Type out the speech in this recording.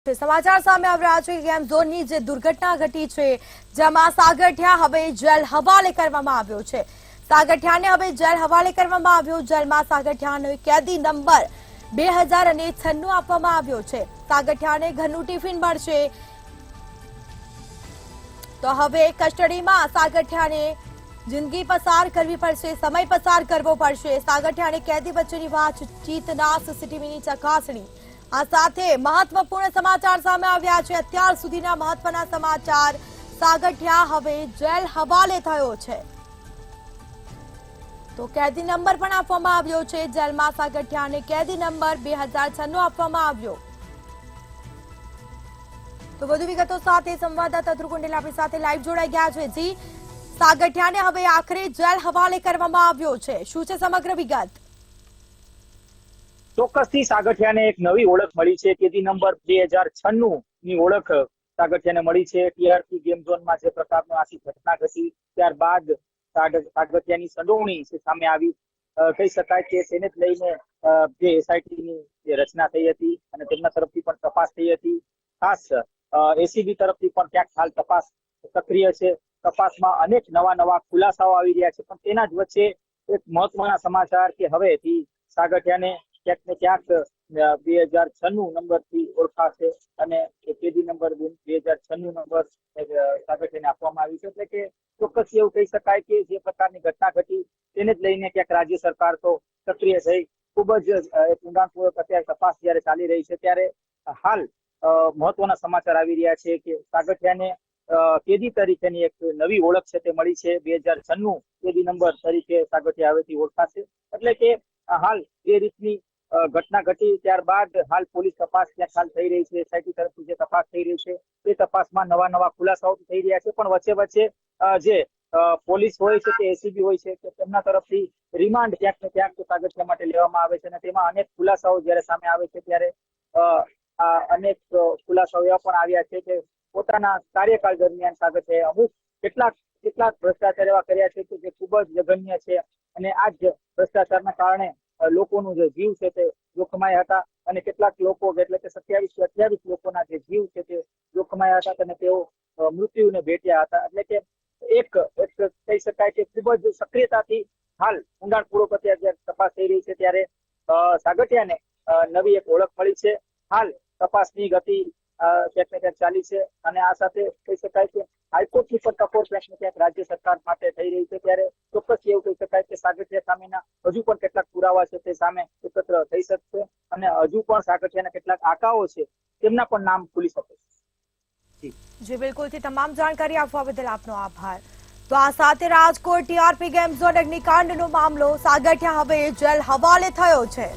સમાચાર સામે આવી રહ્યા છે ગેમ ઝોનની જે દુર્ઘટના ઘટી છે જેમાં સાગઠિયા હવે જેલ હવાલે કરવામાં આવ્યો છે। સાગઠિયાને હવે જેલ હવાલે કરવામાં આવ્યો। જેલમાં સાગઠિયાનો કેદી નંબર 2096 આપવામાં આવ્યો છે। સાગઠિયાને ઘરનું ટિફિન મળશે તો હવે કસ્ટડીમાં સાગઠિયાને જિંદગી પસાર કરવી પડશે, સમય પસાર કરવો પડશે। સાગઠિયા અને કેદી વચ્ચેની વાતચીતના સીસીટીવીની ચકાસણી। આ સાથે મહત્વપૂર્ણ સમાચાર સામે આવ્યા છે। અત્યાર સુધીના મહત્વના સમાચાર। સાગઠિયા હવે જેલ હવાલે થયો છે તો કેદી નંબર પણ આપવામાં આવ્યો છે। જેલમાં સાગઠિયાને કેદી નંબર 2096 આપવામાં આવ્યો। તો વધુ વિગતો સાથે સંવાદદાતા ધ્રુવ આપણી સાથે લાઈવ જોડાઈ ગયા છે। જી, સાગઠિયાને હવે આખરે જેલ હવાલે કરવામાં આવ્યો છે, શું છે સમગ્ર વિગત? ચોક્કસથી સાગઠિયાને એક નવી ઓળખ મળી છે। કેદી નંબર 2096 ની ઓળખ સાગઠિયાને મળી છે। ટીઆરપી ગેમ ઝોનમાં જે પ્રકારનો આખી ઘટના ઘટી ત્યારબાદ સાગઠિયાની સંડોવણી સામે આવી। કહી શકાય કે તેને જ લઈને જે એસઆઈટીની જે રચના થઈ હતી અને તેમના તરફથી પણ તપાસ થઈ હતી। ખાસ એસીબી તરફથી પણ ક્યાંક હાલ તપાસ સક્રિય છે। તપાસમાં અનેક નવા ખુલાસાઓ આવી રહ્યા છે, પણ તેના જ વચ્ચે એક મહત્વના સમાચાર કે હવેથી સાગઠિયાને ક્યાંક ને ક્યાંક 2096 નંબરથી ઓળખાશે અને કેદી નંબર 2096 નંબર સાગઠિયાને આપવામાં આવ્યું છે। એટલે કે ચોક્કસ એવું કહી શકાય કે જે પ્રકારની ઘટના ઘટી તેને જ લઈને ક્યાંક રાજ્ય સરકાર તો સક્રિય થઈ। ખૂબ જ ઊંડાણપૂર્વક અત્યારે તપાસ જયારે ચાલી રહી છે ત્યારે હાલ મહત્વના સમાચાર આવી રહ્યા છે કે સાગઠિયાને કેદી તરીકેની એક નવી ઓળખ છે તે મળી છે। 2096 કેદી નંબર તરીકે સાગઠિયા હવેથી ઓળખાશે। એટલે કે હાલ જે રીતની ઘટના ઘટી ત્યારબાદ હાલ પોલીસ તપાસ ક્યાંક હાલ થઈ રહી છે। એસઆઈટી તરફથી જે તપાસ થઈ રહી છે તે તપાસમાં નવા ખુલાસાઓ થઈ રહ્યા છે, પણ વચ્ચે જે પોલીસ હોય છે કે એસીબી હોય છે કે તેમના તરફથી રિમાન્ડ ક્યાંક ને ક્યાંક સાગઠિયા માટે લેવામાં આવે છે અને તેમાં અનેક ખુલાસાઓ જયારે સામે આવે છે ત્યારે અનેક ખુલાસાઓ એવા પણ આવ્યા છે કે પોતાના કાર્યકાળ દરમિયાન સાગઠિયાએ અમુક કેટલાક ભ્રષ્ટાચાર એવા કર્યા છે કે જે ખૂબ જ જઘન્ય છે અને આ જ ભ્રષ્ટાચારના કારણે લોકોનું જે જીવ છે તે જોખમાયા હતા અને કેટલાક લોકો એટલે કે 27 લોકોના જે જીવ છે તે જોખમાયા હતા અને તેઓ મૃત્યુને ભેટ્યા હતા। એટલે કે એક કહી શકાય કે ખૂબ જ સક્રિયતાથી હાલ ઊંડાણપૂર્વક અત્યારે તપાસ થઈ રહી છે ત્યારે સાગઠિયાને નવી એક ઓળખ મળી છે। હાલ તપાસની ગતિ ક્યાંક ને ક્યાંક ચાલી છે અને આ સાથે કહી શકાય કે હાઈકોર્ટની પણ ટકોર ક્યાંક ને ક્યાંક રાજ્ય સરકાર માટે થઈ રહી છે ત્યારે ચોક્કસ એવું કહી શકાય કે સાગઠિયા સામેના હજુ પણ કેટલાક પુરાવા છે તે સામે એકત્ર થઈ શકશે અને હજુ પણ સાગઠિયાના કેટલાક આકાઓ છે તેમના પણ નામ ખુલી શકે છે। જી બિલકુલથી તમામ જાણકારી આપવા બદલ આપનો આભાર। તો આ સાથે રાજકોટ ટીઆરપી ગેમ ઝોન અગ્નિકાંડનો મામલો, સાગઠિયા હવે જેલ હવાલે થયો છે।